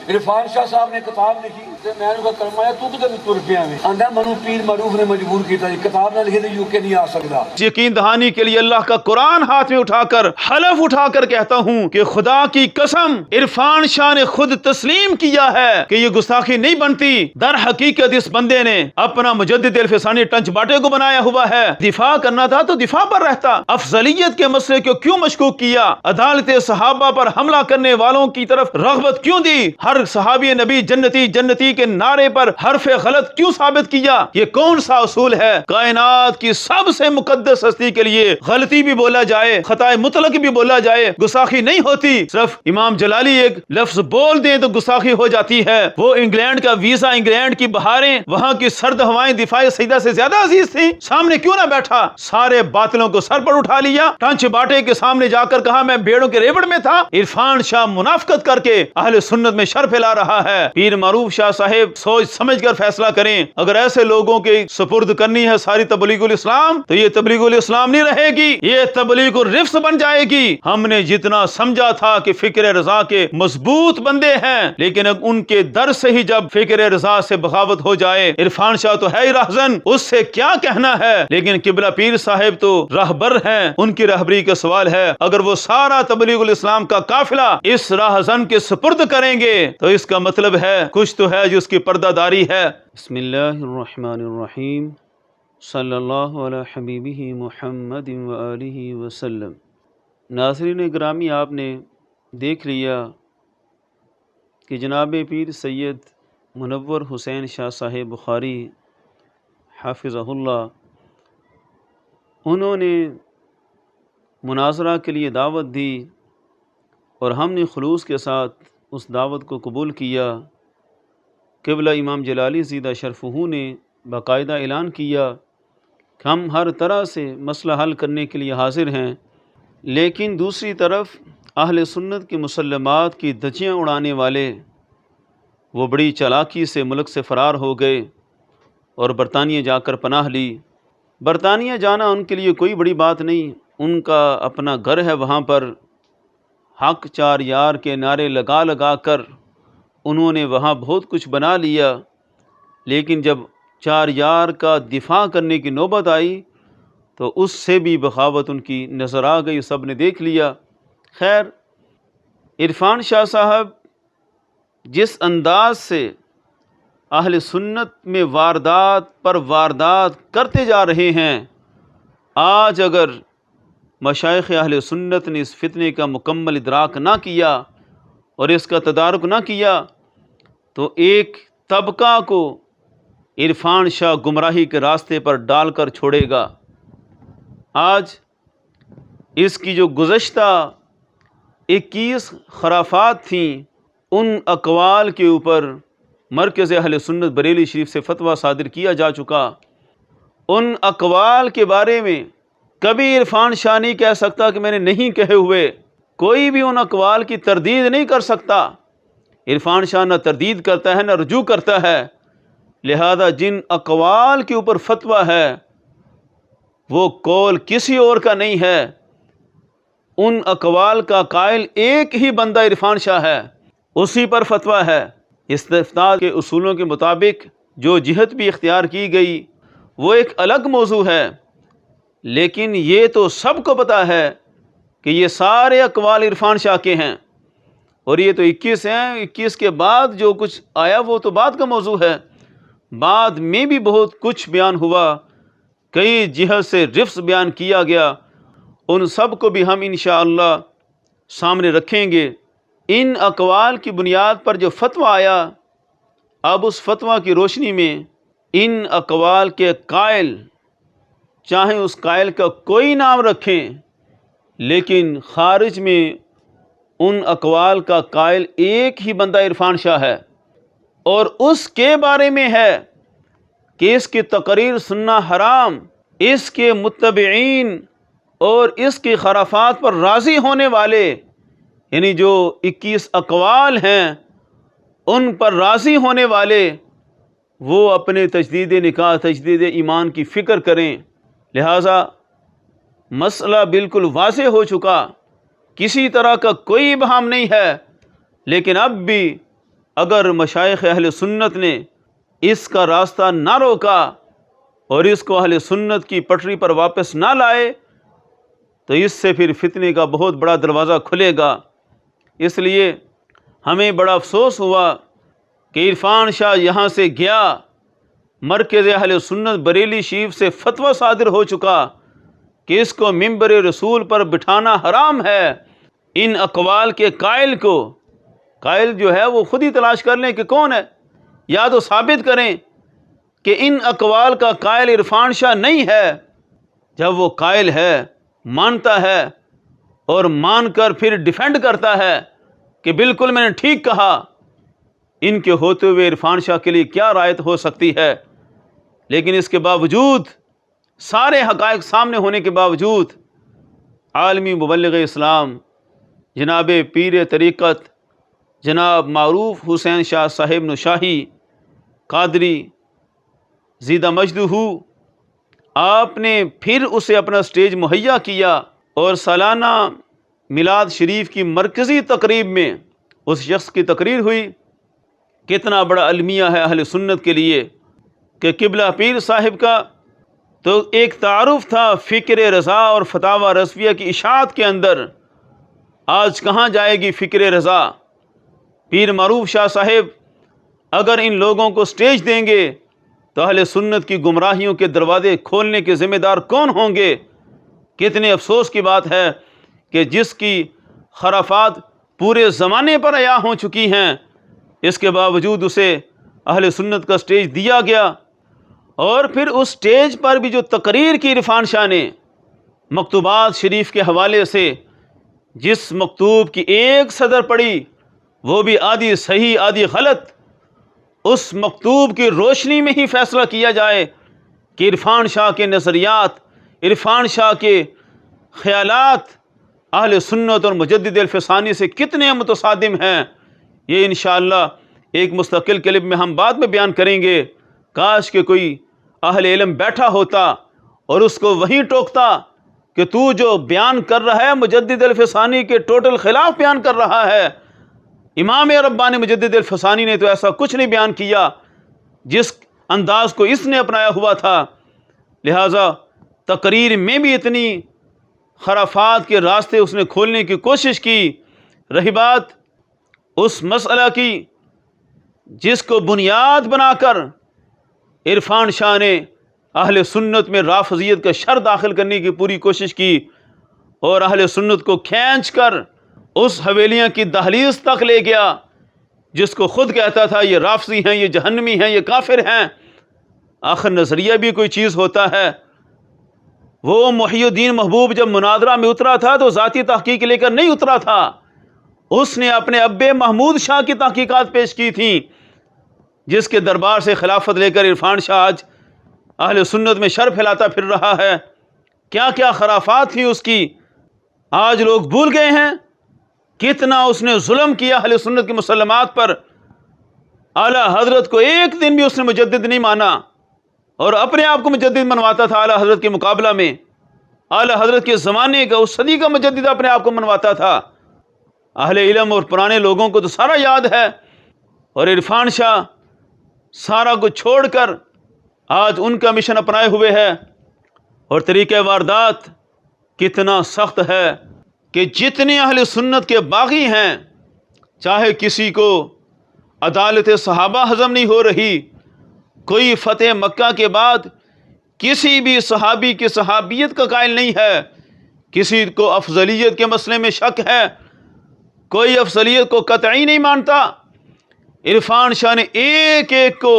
عرفان شاہ صاحب نے کتاب لکھی تے میں نے کلمہ تو کدے تر پیا میں آندا منو پیر معروف نے مجبور کیتا جی کتاب نہ لکھے تے یو کے نہیں آ سکدا۔ یقین دہانی کے لیے اللہ کا قرآن ہاتھ میں اٹھا کر حلف اٹھا کر کہتا ہوں کہ خدا کی قسم عرفان شاہ نے خود تسلیم کیا ہے کہ یہ گستاخی نہیں بنتی۔ در حقیقت اس بندے نے اپنا مجدد الفسانی ٹنچ باٹے کو بنایا ہوا ہے، دفاع کرنا تھا تو دفاع پر رہتا، افضلیت کے مسئلے کو کیوں مشکوک کیا، عدالت صحابہ پر حملہ کرنے والوں کی طرف رغبت کیوں دی، ہر صحابی نبی جنتی جنتی کے نعرے پر حرف غلط کیوں ثابت کیا؟ یہ کون سا اصول ہے؟ کائنات کی سب سے مقدس ہستی کے لیے غلطی بھی بولا جائے، خطا مطلق بھی بولا جائے، گستاخی نہیں ہوتی۔ صرف امام جلالی ایک لفظ بول دیں تو گستاخی ہو جاتی ہے۔ وہ انگلینڈ کا ویزا، انگلینڈ کی بہاریں، وہاں کی سرد ہوائیں دفاع سیدہ سے زیادہ عزیز تھیں، سامنے کیوں نہ بیٹھا؟ سارے باطلوں کو سر پر اٹھا لیا، ٹانچ باٹے کے سامنے جا کر کہا میں بیڑوں کے ریوڑ میں تھا۔ عرفان شاہ منافقت کر کے اہل سنت میں شر پھیلا رہا ہے۔ پیر معروف شاہ صاحب سوچ سمجھ کر فیصلہ کریں، اگر ایسے لوگوں کے سپرد کرنی ہے ساری تبلیغ الاسلام تو یہ تبلیغ الاسلام نہیں رہے گی، یہ تبلیغ الرفس بن جائے گی۔ ہم نے جتنا سمجھا تھا کہ فکر رضا کے مضبوط بندے ہیں، لیکن اب ان کے در سے ہی جب فکر رضا سے بغاوت ہو جائے، عرفان شاہ تو ہے ہی راہزن، اس سے کیا کہنا ہے، لیکن قبلہ پیر صاحب تو راہبر ہیں، ان کی رہبری کا سوال ہے۔ اگر وہ سارا تبلیغ الاسلام کا قافلہ اس راہزن کے سپرد کریں گے تو اس کا مطلب ہے کچھ تو ہے جس کی پردہ داری ہے۔ بسم اللہ الرحمن الرحیم، صلی اللہ علی حبیبہ محمد وآلہ وسلم۔ ناظرین گرامی، آپ نے دیکھ لیا کہ جناب پیر سید منور حسین شاہ صاحب بخاری حافظہ اللہ، انہوں نے مناظرہ کے لیے دعوت دی اور ہم نے خلوص کے ساتھ اس دعوت کو قبول کیا۔ قبلہ امام جلالی زیدہ شرفہ نے باقاعدہ اعلان کیا کہ ہم ہر طرح سے مسئلہ حل کرنے کے لیے حاضر ہیں، لیکن دوسری طرف اہل سنت کی مسلمات کی دھجیاں اڑانے والے وہ بڑی چالاکی سے ملک سے فرار ہو گئے اور برطانیہ جا کر پناہ لی۔ برطانیہ جانا ان کے لیے کوئی بڑی بات نہیں، ان کا اپنا گھر ہے، وہاں پر حق چار یار کے نعرے لگا لگا کر انہوں نے وہاں بہت کچھ بنا لیا، لیکن جب چار یار کا دفاع کرنے کی نوبت آئی تو اس سے بھی بغاوت ان کی نظر آ گئی، سب نے دیکھ لیا۔ خیر، عرفان شاہ صاحب جس انداز سے اہل سنت میں واردات پر واردات کرتے جا رہے ہیں، آج اگر مشائخ اہل سنت نے اس فتنے کا مکمل ادراک نہ کیا اور اس کا تدارک نہ کیا تو ایک طبقہ کو عرفان شاہ گمراہی کے راستے پر ڈال کر چھوڑے گا۔ آج اس کی جو گزشتہ 21 خرافات تھیں، ان اقوال کے اوپر مرکز اہل سنت بریلی شریف سے فتویٰ صادر کیا جا چکا۔ ان اقوال کے بارے میں کبھی عرفان شاہ نہیں کہہ سکتا کہ میں نے نہیں کہے ہوئے، کوئی بھی ان اقوال کی تردید نہیں کر سکتا۔ عرفان شاہ نہ تردید کرتا ہے نہ رجوع کرتا ہے، لہذا جن اقوال کے اوپر فتویٰ ہے وہ قول کسی اور کا نہیں ہے، ان اقوال کا قائل ایک ہی بندہ عرفان شاہ ہے، اسی پر فتویٰ ہے۔ استفتاء کے اصولوں کے مطابق جو جہت بھی اختیار کی گئی وہ ایک الگ موضوع ہے، لیکن یہ تو سب کو پتہ ہے کہ یہ سارے اقوال عرفان شاہ کے ہیں، اور یہ تو 21 ہیں، 21 کے بعد جو کچھ آیا وہ تو بعد کا موضوع ہے۔ بعد میں بھی بہت کچھ بیان ہوا، کئی جہت سے رفس بیان کیا گیا، ان سب کو بھی ہم انشاءاللہ سامنے رکھیں گے۔ ان اقوال کی بنیاد پر جو فتویٰ آیا، اب اس فتویٰ کی روشنی میں ان اقوال کے قائل، چاہے اس قائل کا کوئی نام رکھیں، لیکن خارج میں ان اقوال کا قائل ایک ہی بندہ عرفان شاہ ہے، اور اس کے بارے میں ہے کہ اس کی تقریر سننا حرام، اس کے متبعین اور اس کی خرافات پر راضی ہونے والے، یعنی جو 21 اقوال ہیں ان پر راضی ہونے والے، وہ اپنے تجدید نکاح، تجدید ایمان کی فکر کریں۔ لہٰذا مسئلہ بالکل واضح ہو چکا، کسی طرح کا کوئی ابہام نہیں ہے، لیکن اب بھی اگر مشائخ اہل سنت نے اس کا راستہ نہ روکا اور اس کو اہل سنت کی پٹری پر واپس نہ لائے تو اس سے پھر فتنے کا بہت بڑا دروازہ کھلے گا۔ اس لیے ہمیں بڑا افسوس ہوا کہ عرفان شاہ یہاں سے گیا، مرکز اہل سنت بریلی شریف سے فتویٰ صادر ہو چکا کہ اس کو منبر رسول پر بٹھانا حرام ہے۔ ان اقوال کے قائل کو، قائل جو ہے وہ خود ہی تلاش کر لیں کہ کون ہے، یا تو ثابت کریں کہ ان اقوال کا قائل عرفان شاہ نہیں ہے۔ جب وہ قائل ہے، مانتا ہے اور مان کر پھر ڈیفینڈ کرتا ہے کہ بالکل میں نے ٹھیک کہا، ان کے ہوتے ہوئے عرفان شاہ کے لیے کیا رعایت ہو سکتی ہے؟ لیکن اس کے باوجود، سارے حقائق سامنے ہونے کے باوجود، عالمی مبلغ اسلام جناب پیر طریقت جناب معروف حسین شاہ صاحب نشاہی قادری زیدہ مجدہ، آپ نے پھر اسے اپنا سٹیج مہیا کیا اور سالانہ میلاد شریف کی مرکزی تقریب میں اس شخص کی تقریر ہوئی۔ کتنا بڑا المیہ ہے اہل سنت کے لیے کہ قبلہ پیر صاحب کا تو ایک تعارف تھا فکر رضا اور فتاوی رضویہ کی اشاعت کے اندر، آج کہاں جائے گی فکر رضا؟ پیر معروف شاہ صاحب اگر ان لوگوں کو سٹیج دیں گے تو اہل سنت کی گمراہیوں کے دروازے کھولنے کے ذمہ دار کون ہوں گے؟ کتنے افسوس کی بات ہے کہ جس کی خرافات پورے زمانے پر عیاں ہو چکی ہیں، اس کے باوجود اسے اہل سنت کا سٹیج دیا گیا۔ اور پھر اس سٹیج پر بھی جو تقریر کی عرفان شاہ نے مکتوبات شریف کے حوالے سے، جس مکتوب کی ایک صدر پڑی وہ بھی آدھی صحیح آدھی غلط، اس مکتوب کی روشنی میں ہی فیصلہ کیا جائے کہ عرفان شاہ کے نظریات، عرفان شاہ کے خیالات اہل سنت اور مجدد الفسانی سے کتنے متصادم ہیں، یہ انشاءاللہ ایک مستقل کلپ میں ہم بعد میں بیان کریں گے۔ کاش کہ کوئی اہل علم بیٹھا ہوتا اور اس کو وہیں ٹوکتا کہ تو جو بیان کر رہا ہے مجدد الفسانی کے ٹوٹل خلاف بیان کر رہا ہے۔ امام ربانی مجدد الفسانی نے تو ایسا کچھ نہیں بیان کیا جس انداز کو اس نے اپنایا ہوا تھا، لہٰذا تقریر میں بھی اتنی خرافات کے راستے اس نے کھولنے کی کوشش کی۔ رہی بات اس مسئلہ کی جس کو بنیاد بنا کر عرفان شاہ نے اہل سنت میں رافضیت کا شر داخل کرنے کی پوری کوشش کی اور اہل سنت کو کھینچ کر اس حویلیاں کی دہلیز تک لے گیا جس کو خود کہتا تھا یہ رافضی ہیں، یہ جہنمی ہیں، یہ کافر ہیں۔ آخر نظریہ بھی کوئی چیز ہوتا ہے۔ وہ محی الدین محبوب جب مناظرہ میں اترا تھا تو ذاتی تحقیق لے کر نہیں اترا تھا، اس نے اپنے اب محمود شاہ کی تحقیقات پیش کی تھیں، جس کے دربار سے خلافت لے کر عرفان شاہ آج اہل سنت میں شر پھیلاتا پھر رہا ہے۔ کیا کیا خرافات تھی اس کی، آج لوگ بھول گئے ہیں۔ کتنا اس نے ظلم کیا اہل سنت کی مسلمات پر۔ اعلیٰ حضرت کو ایک دن بھی اس نے مجدد نہیں مانا اور اپنے آپ کو مجدد منواتا تھا اعلیٰ حضرت کے مقابلہ میں۔ اعلیٰ حضرت کے زمانے کا، اس صدی کا مجدد اپنے آپ کو منواتا تھا۔ اہل علم اور پرانے لوگوں کو تو سارا یاد ہے، اور عرفان شاہ سارا کو چھوڑ کر آج ان کا مشن اپنائے ہوئے ہے۔ اور طریقہ واردات کتنا سخت ہے کہ جتنے اہل سنت کے باغی ہیں، چاہے کسی کو عدالت صحابہ ہضم نہیں ہو رہی، کوئی فتح مکہ کے بعد کسی بھی صحابی کی صحابیت کا قائل نہیں ہے، کسی کو افضلیت کے مسئلے میں شک ہے، کوئی افضلیت کو قطعی نہیں مانتا، عرفان شاہ نے ایک ایک کو،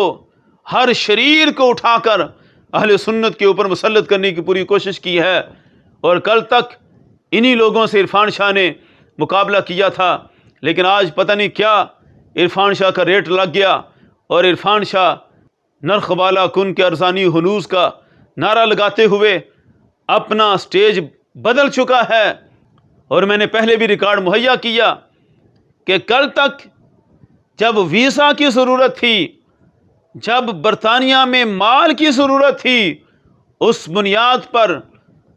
ہر شریر کو اٹھا کر اہل سنت کے اوپر مسلط کرنے کی پوری کوشش کی ہے۔ اور کل تک انہی لوگوں سے عرفان شاہ نے مقابلہ کیا تھا، لیکن آج پتہ نہیں کیا عرفان شاہ کا ریٹ لگ گیا اور عرفان شاہ نرخ بالا کن کے ارزانی ہنوز کا نعرہ لگاتے ہوئے اپنا سٹیج بدل چکا ہے۔ اور میں نے پہلے بھی ریکارڈ مہیا کیا کہ کل تک جب ویزا کی ضرورت تھی، جب برطانیہ میں مال کی ضرورت تھی، اس بنیاد پر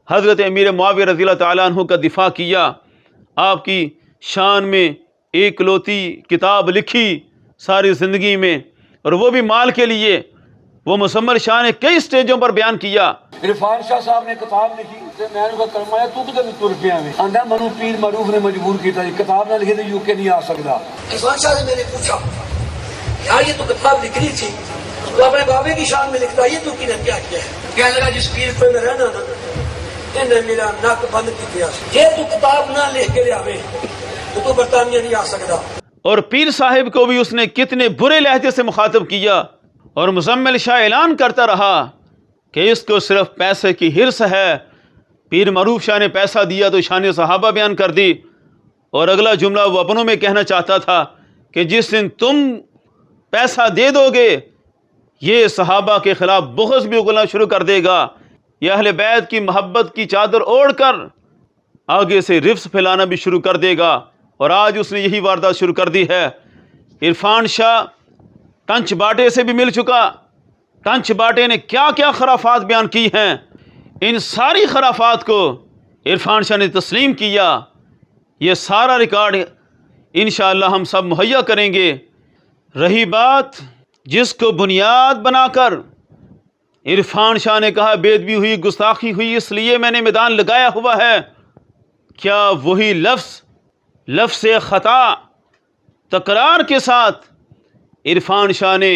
حضرت امیر معاویہ رضی اللہ تعالیٰ عنہ کا دفاع کیا، آپ کی شان میں ایک لوتی کتاب لکھی ساری زندگی میں، اور وہ بھی مال کے لیے۔ وہ مزمل شاہ نے کئی سٹیجوں پر بیان کیا۔ عرفان شاہ صاحب نے کتاب لکھی تے میں نے کلمہ تو کدے بھی تر پیا میں آندا منو پیر معروف نے مجبور کیتا جی کتاب نہ لکھے تو یو کے نہیں آ سکدا۔ عرفان شاہ سے میں نے پوچھا یار یہ تو کتاب لکھنی تھی تو اپنے بابے کی شان میں لکھتا، یہ تو کیا کیا ہے؟ کہنے لگا جس پیر پہ میں رہنا نا انہیں میرا نک بند کیا، یہ تو کتاب نہ لکھ کے لے آوے تو برطانیہ نہیں آ سکتا۔ اور پیر صاحب کو بھی اس نے کتنے برے لہجے سے مخاطب کیا، اور مزمل شاہ اعلان کرتا رہا کہ اس کو صرف پیسے کی ہرس ہے۔ پیر معروف شاہ نے پیسہ دیا تو شان صحابہ بیان کر دی، اور اگلا جملہ وہ اپنوں میں کہنا چاہتا تھا کہ جس دن تم پیسہ دے دو گے یہ صحابہ کے خلاف بغض بھی اگلنا شروع کر دے گا، یہ اہل بیت کی محبت کی چادر اوڑھ کر آگے سے رفس پھیلانا بھی شروع کر دے گا، اور آج اس نے یہی واردات شروع کر دی ہے۔ عرفان شاہ ٹنچ باٹے سے بھی مل چکا، ٹنچ باٹے نے کیا کیا خرافات بیان کی ہیں، ان ساری خرافات کو عرفان شاہ نے تسلیم کیا۔ یہ سارا ریکارڈ انشاءاللہ ہم سب مہیا کریں گے۔ رہی بات جس کو بنیاد بنا کر عرفان شاہ نے کہا بے ادبی ہوئی، گستاخی ہوئی، اس لیے میں نے میدان لگایا ہوا ہے، کیا وہی لفظ خطا تکرار کے ساتھ عرفان شاہ نے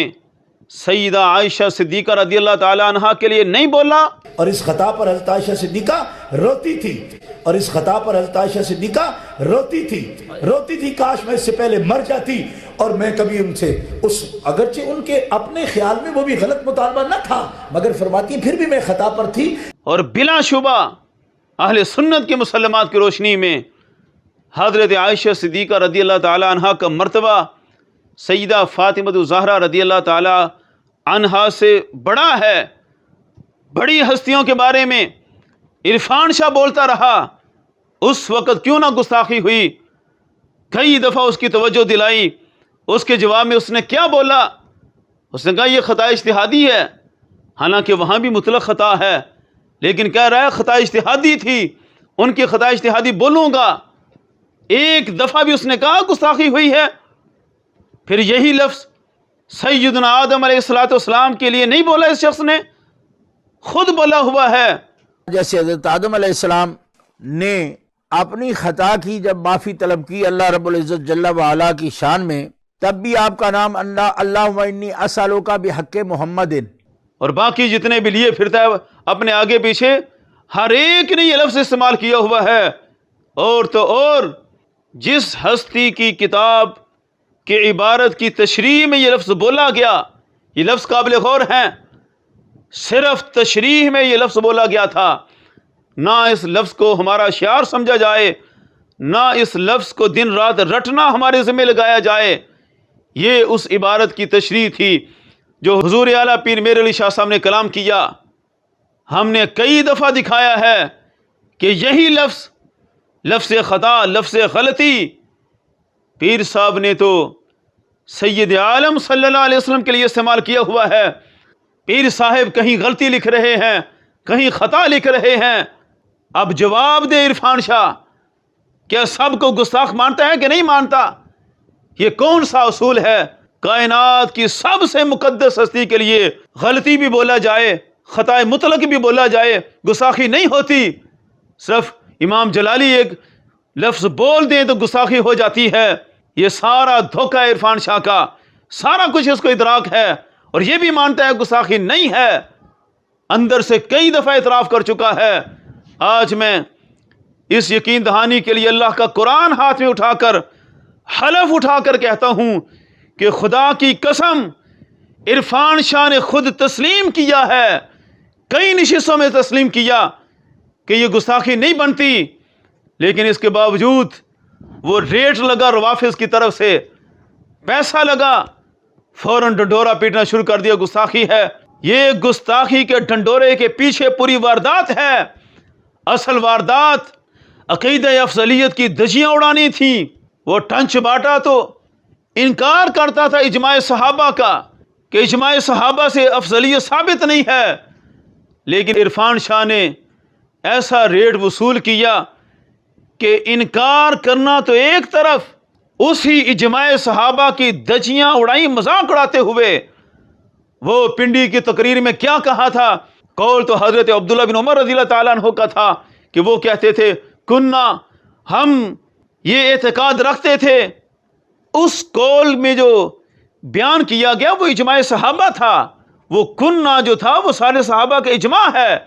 سیدہ عائشہ صدیقہ رضی اللہ تعالی عنہا کے لیے نہیں بولا؟ اور اس خطا پر حضرت عائشہ صدیقہ روتی تھی، اور اس خطا پر حضرت عائشہ صدیقہ روتی تھی کاش میں اس سے پہلے مر جاتی اور میں کبھی ان سے اگرچہ ان کے اپنے خیال میں وہ بھی غلط مطالبہ نہ تھا مگر فرماتی پھر بھی میں خطا پر تھی۔ اور بلا شبہ اہل سنت کے مسلمات کی روشنی میں حضرت عائشہ صدیقہ رضی اللہ تعالی عنہا کا مرتبہ سیدہ فاطمہ الزہرا رضی اللہ تعالی عنہا سے بڑا ہے۔ بڑی ہستیوں کے بارے میں عرفان شاہ بولتا رہا، اس وقت کیوں نہ گستاخی ہوئی، کئی دفعہ اس کی توجہ دلائی۔ اس کے جواب میں اس نے کیا بولا؟ اس نے کہا یہ خطا اجتہادی ہے، حالانکہ وہاں بھی مطلق خطا ہے، لیکن کہہ رہا ہے خطا اجتہادی تھی، ان کی خطا اجتہادی بولوں گا۔ ایک دفعہ بھی اس نے کہا گستاخی ہوئی ہے؟ پھر یہی لفظ سیدنا آدم علیہ السلام کے لیے نہیں بولا، اس شخص نے خود بولا ہوا ہے۔ جیسے حضرت آدم علیہ السلام نے اپنی خطا کی جب معافی طلب کی اللہ رب العزت جل وعلا کی شان میں، تب بھی آپ کا نام اللہم انی اسألک بحق محمد، اور باقی جتنے بھی لیے پھرتا ہے اپنے آگے پیچھے ہر ایک نے یہ لفظ استعمال کیا ہوا ہے۔ اور تو اور جس ہستی کی کتاب کے عبارت کی تشریح میں یہ لفظ بولا گیا، یہ لفظ قابل غور ہیں، صرف تشریح میں یہ لفظ بولا گیا تھا، نہ اس لفظ کو ہمارا شعار سمجھا جائے، نہ اس لفظ کو دن رات رٹنا ہمارے ذمہ لگایا جائے۔ یہ اس عبارت کی تشریح تھی جو حضور اعلیٰ پیر میر علی شاہ صاحب نے کلام کیا۔ ہم نے کئی دفعہ دکھایا ہے کہ یہی لفظ خطا، لفظ غلطی پیر صاحب نے تو سید عالم صلی اللہ علیہ وسلم کے لیے استعمال کیا ہوا ہے۔ پیر صاحب کہیں غلطی لکھ رہے ہیں، کہیں خطا لکھ رہے ہیں۔ اب جواب دے عرفان شاہ، کیا سب کو گستاخ مانتا ہے کہ نہیں مانتا؟ یہ کون سا اصول ہے؟ کائنات کی سب سے مقدس ہستی کے لیے غلطی بھی بولا جائے، خطا مطلق بھی بولا جائے، گستاخی نہیں ہوتی۔ صرف امام جلالی ایک لفظ بول دیں تو گستاخی ہو جاتی ہے۔ یہ سارا دھوکہ ہے عرفان شاہ کا، سارا کچھ اس کو ادراک ہے، اور یہ بھی مانتا ہے گستاخی نہیں ہے، اندر سے کئی دفعہ اعتراف کر چکا ہے۔ آج میں اس یقین دہانی کے لیے اللہ کا قرآن ہاتھ میں اٹھا کر حلف اٹھا کر کہتا ہوں کہ خدا کی قسم عرفان شاہ نے خود تسلیم کیا ہے، کئی نشستوں میں تسلیم کیا کہ یہ گستاخی نہیں بنتی، لیکن اس کے باوجود وہ ریٹ لگا روافظ کی طرف سے، پیسہ لگا، فوراً ڈنڈورا پیٹنا شروع کر دیا، گستاخی ہے۔ یہ گستاخی کے ڈنڈورے کے پیچھے پوری واردات ہے۔ اصل واردات عقیدہ افضلیت کی دھجیاں اڑانی تھیں۔ وہ ٹنچ باٹا تو انکار کرتا تھا اجماع صحابہ کا، کہ اجماع صحابہ سے افضلیت ثابت نہیں ہے، لیکن عرفان شاہ نے ایسا ریٹ وصول کیا کہ انکار کرنا تو ایک طرف، اسی اجماع صحابہ کی دجیاں اڑائی مذاق اڑاتے ہوئے۔ وہ پنڈی کی تقریر میں کیا کہا تھا؟ قول تو حضرت عبداللہ بن عمر رضی اللہ تعالیٰ عنہ کا تھا کہ وہ کہتے تھے کننا، ہم یہ اعتقاد رکھتے تھے۔ اس قول میں جو بیان کیا گیا وہ اجماع صحابہ تھا، وہ کننا جو تھا وہ سارے صحابہ کا اجماع ہے۔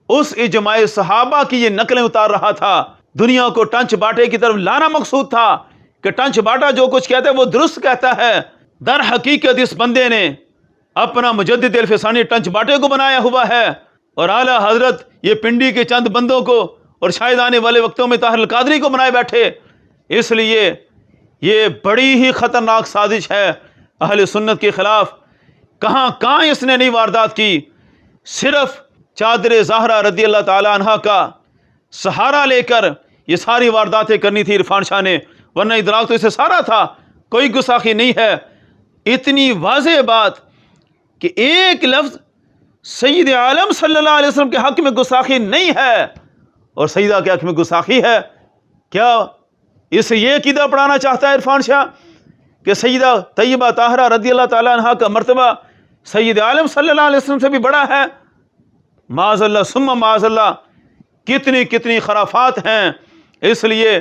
اس اجماع صحابہ کی یہ نقلیں اتار رہا تھا۔ دنیا کو ٹنچ باٹے کی طرف لانا مقصود تھا کہ ٹنچ باٹا جو کچھ کہتا ہے وہ درست کہتا ہے۔ در حقیقت اس بندے نے اپنا مجدد الفسانی ٹنچ باٹے کو بنایا ہوا ہے، اور اعلیٰ حضرت یہ پنڈی کے چند بندوں کو اور شاید آنے والے وقتوں میں طاہر القادری کو بنائے بیٹھے۔ اس لیے یہ بڑی ہی خطرناک سازش ہے اہل سنت کے خلاف۔ کہاں کہاں اس نے نہیں واردات کی، صرف چادر زہرا رضی اللہ تعالیٰ عنہ کا سہارا لے کر یہ ساری وارداتیں کرنی تھی عرفان شاہ نے، ورنہ ادراک تو اسے سارا تھا، کوئی گستاخی نہیں ہے۔ اتنی واضح بات کہ ایک لفظ سید عالم صلی اللہ علیہ وسلم کے حق میں گستاخی نہیں ہے اور سیدہ کے حق میں گستاخی ہے۔ کیا اسے یہ عقیدہ پڑھانا چاہتا ہے عرفان شاہ کہ سیدہ طیبہ طاہرہ رضی اللہ تعالیٰ عنہ کا مرتبہ سید عالم صلی اللہ علیہ وسلم سے بھی بڑا ہے؟ معاذ اللہ ثم معاذ اللہ، کتنی کتنی خرافات ہیں۔ اس لیے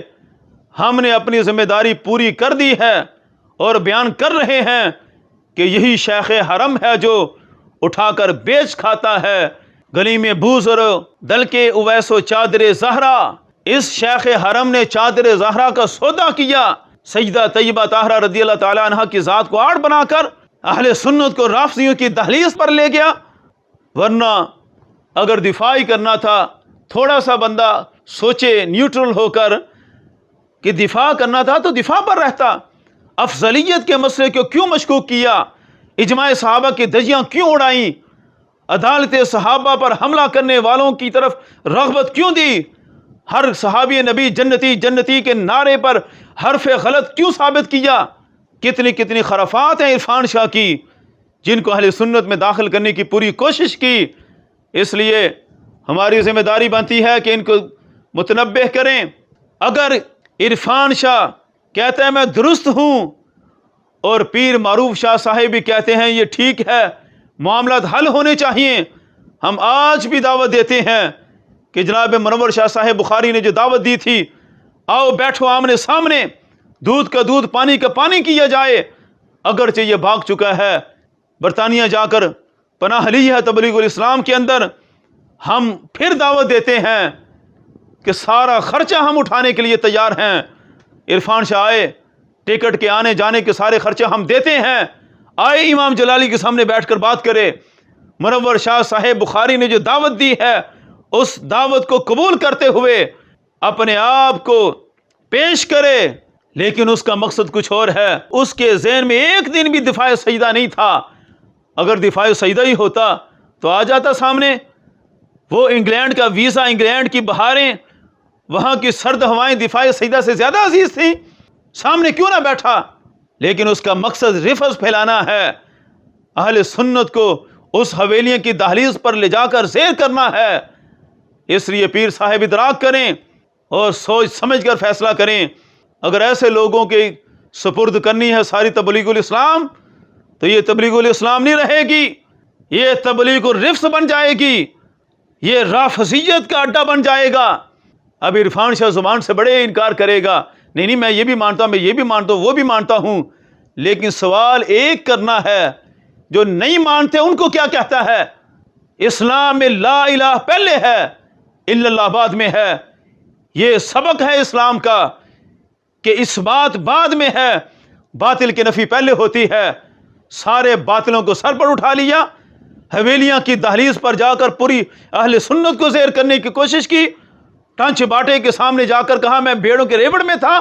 ہم نے اپنی ذمہ داری پوری کر دی ہے اور بیان کر رہے ہیں کہ یہی شیخ حرم ہے جو اٹھا کر بیچ کھاتا ہے گلی میں بوز اور دل کے اویس و چادر زہرا۔ اس شیخ حرم نے چادر زہرا کا سودا کیا، سیدہ طیبہ طاہرہ رضی اللہ تعالیٰ عنہ کی ذات کو آڑ بنا کر اہل سنت کو رافضیوں کی دہلیز پر لے گیا۔ ورنہ اگر دفاع ہی کرنا تھا، تھوڑا سا بندہ سوچے نیوٹرل ہو کر کہ دفاع کرنا تھا تو دفاع پر رہتا۔ افضلیت کے مسئلے کو کیوں مشکوک کیا؟ اجماع صحابہ کی دجیاں کیوں اڑائیں؟ عدالت صحابہ پر حملہ کرنے والوں کی طرف رغبت کیوں دی؟ ہر صحابی نبی جنتی جنتی کے نعرے پر حرف غلط کیوں ثابت کیا؟ کتنی کتنی خرافات ہیں عرفان شاہ کی جن کو اہل سنت میں داخل کرنے کی پوری کوشش کی۔ اس لیے ہماری ذمہ داری بنتی ہے کہ ان کو متنبہ کریں۔ اگر عرفان شاہ کہتا ہے میں درست ہوں اور پیر معروف شاہ صاحب بھی کہتے ہیں یہ ٹھیک ہے، معاملات حل ہونے چاہیے، ہم آج بھی دعوت دیتے ہیں کہ جناب منور شاہ صاحب بخاری نے جو دعوت دی تھی، آؤ بیٹھو آمنے سامنے، دودھ کا دودھ پانی کا پانی کیا جائے۔ اگرچہ یہ بھاگ چکا ہے، برطانیہ جا کر پناہ لی ہے تبلیغ الاسلام کے اندر، ہم پھر دعوت دیتے ہیں کہ سارا خرچہ ہم اٹھانے کے لیے تیار ہیں۔ عرفان شاہ آئے، ٹکٹ کے آنے جانے کے سارے خرچے ہم دیتے ہیں، آئے امام جلالی کے سامنے بیٹھ کر بات کرے۔ منور شاہ صاحب بخاری نے جو دعوت دی ہے اس دعوت کو قبول کرتے ہوئے اپنے آپ کو پیش کرے، لیکن اس کا مقصد کچھ اور ہے۔ اس کے ذہن میں ایک دن بھی دفاع سیدہ نہیں تھا۔ اگر دفاع سیدہ ہی ہوتا تو آ جاتا سامنے۔ وہ انگلینڈ کا ویزا، انگلینڈ کی بہاریں، وہاں کی سرد ہوائیں دفاع سیدہ سے زیادہ عزیز تھیں، سامنے کیوں نہ بیٹھا؟ لیکن اس کا مقصد رفض پھیلانا ہے، اہل سنت کو اس حویلیوں کی دہلیز پر لے جا کر زیر کرنا ہے۔ اس لیے پیر صاحب ادراک کریں اور سوچ سمجھ کر فیصلہ کریں۔ اگر ایسے لوگوں کے سپرد کرنی ہے ساری تبلیغ الاسلام تو یہ تبلیغ الاسلام نہیں رہے گی، یہ تبلیغ الرفض بن جائے گی، یہ رافضیت کا اڈا بن جائے گا۔ اب عرفان شاہ زبان سے بڑے انکار کرے گا، نہیں میں یہ بھی مانتا ہوں، میں یہ بھی مانتا ہوں، وہ بھی مانتا ہوں، لیکن سوال ایک کرنا ہے جو نہیں مانتے ان کو کیا کہتا ہے؟ اسلام میں لا الہ پہلے ہے، الا اللہ بعد میں ہے۔ یہ سبق ہے اسلام کا کہ اس بات بعد میں ہے، باطل کی نفی پہلے ہوتی ہے۔ سارے باطلوں کو سر پر اٹھا لیا، حویلیاں کی دہلیز پر جا کر پوری اہل سنت کو زیر کرنے کی کوشش کی، ٹانچ باٹے کے سامنے جا کر کہا میں بھیڑوں کے ریوڑ میں تھا،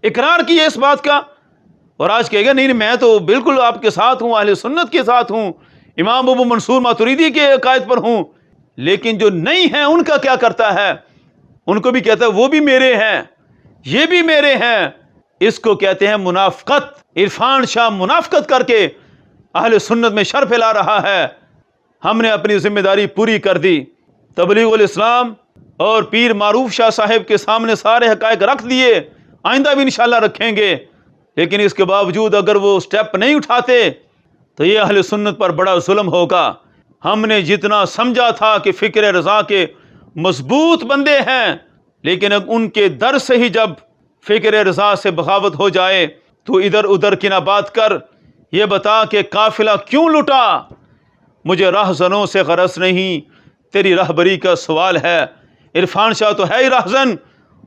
اقرار کیا اس بات کا، اور آج کہے گا نہیں میں تو بالکل آپ کے ساتھ ہوں، اہل سنت کے ساتھ ہوں، امام ابو منصور ماتریدی کے عقائد پر ہوں۔ لیکن جو نہیں ہیں ان کا کیا کرتا ہے؟ ان کو بھی کہتا ہے وہ بھی میرے ہیں، یہ بھی میرے ہیں۔ اس کو کہتے ہیں منافقت۔ عرفان شاہ منافقت کر کے اہل سنت میں شر پھیلا رہا ہے۔ ہم نے اپنی ذمہ داری پوری کر دی، تبلیغ الاسلام اور پیر معروف شاہ صاحب کے سامنے سارے حقائق رکھ دیے، آئندہ بھی انشاءاللہ رکھیں گے۔ لیکن اس کے باوجود اگر وہ سٹیپ نہیں اٹھاتے تو یہ اہل سنت پر بڑا ظلم ہوگا۔ ہم نے جتنا سمجھا تھا کہ فکر رضا کے مضبوط بندے ہیں، لیکن اب ان کے در سے ہی جب فکر رضا سے بغاوت ہو جائے تو ادھر ادھر کی نہ بات کر، یہ بتا کہ قافلہ کیوں لٹا؟ مجھے راہزنوں سے غرض نہیں، تیری رہبری کا سوال ہے۔ عرفان شاہ تو ہے ہی راہزن،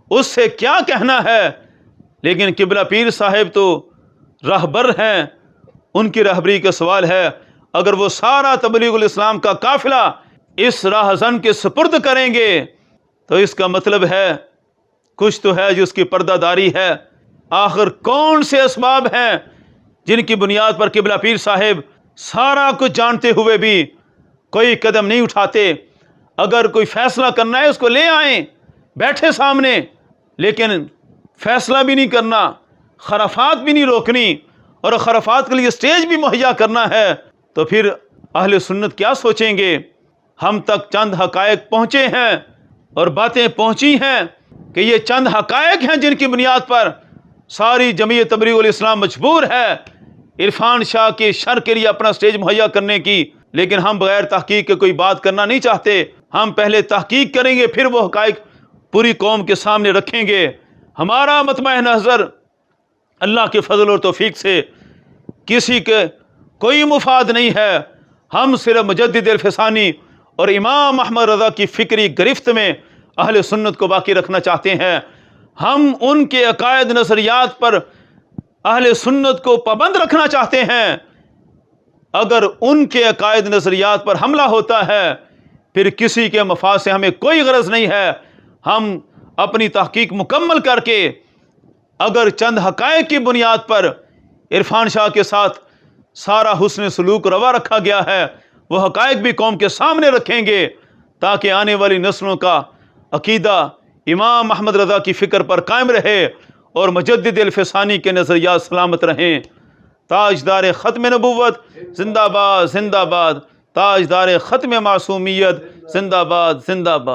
اس سے کیا کہنا ہے، لیکن قبلہ پیر صاحب تو رہبر ہیں، ان کی رہبری کا سوال ہے۔ اگر وہ سارا تبلیغ الاسلام کا قافلہ اس راہزن کے سپرد کریں گے تو اس کا مطلب ہے کچھ تو ہے جس کی پردہ داری ہے۔ آخر کون سے اسباب ہیں جن کی بنیاد پر قبلہ پیر صاحب سارا کچھ جانتے ہوئے بھی کوئی قدم نہیں اٹھاتے؟ اگر کوئی فیصلہ کرنا ہے اس کو لے آئیں، بیٹھے سامنے، لیکن فیصلہ بھی نہیں کرنا، خرافات بھی نہیں روکنی، اور خرافات کے لیے سٹیج بھی مہیا کرنا ہے تو پھر اہل سنت کیا سوچیں گے؟ ہم تک چند حقائق پہنچے ہیں اور باتیں پہنچی ہیں کہ یہ چند حقائق ہیں جن کی بنیاد پر ساری جمعیت تبلیغ الاسلام مجبور ہے عرفان شاہ کے شر کے لیے اپنا سٹیج مہیا کرنے کی، لیکن ہم بغیر تحقیق کے کوئی بات کرنا نہیں چاہتے۔ ہم پہلے تحقیق کریں گے، پھر وہ حقائق پوری قوم کے سامنے رکھیں گے۔ ہمارا مطمع نظر اللہ کے فضل اور توفیق سے کسی کے کوئی مفاد نہیں ہے۔ ہم صرف مجدد الفسانی اور امام احمد رضا کی فکری گرفت میں اہل سنت کو باقی رکھنا چاہتے ہیں۔ ہم ان کے عقائد نظریات پر اہل سنت کو پابند رکھنا چاہتے ہیں۔ اگر ان کے عقائد نظریات پر حملہ ہوتا ہے پھر کسی کے مفاد سے ہمیں کوئی غرض نہیں ہے۔ ہم اپنی تحقیق مکمل کر کے اگر چند حقائق کی بنیاد پر عرفان شاہ کے ساتھ سارا حسن سلوک روا رکھا گیا ہے، وہ حقائق بھی قوم کے سامنے رکھیں گے تاکہ آنے والی نسلوں کا عقیدہ امام احمد رضا کی فکر پر قائم رہے اور مجدد الفسانی کے نظریات سلامت رہیں۔ تاجدار ختم نبوت زندہ باد، زندہ باد۔ تاجدار ختم معصومیت زندہ باد، زندہ باد۔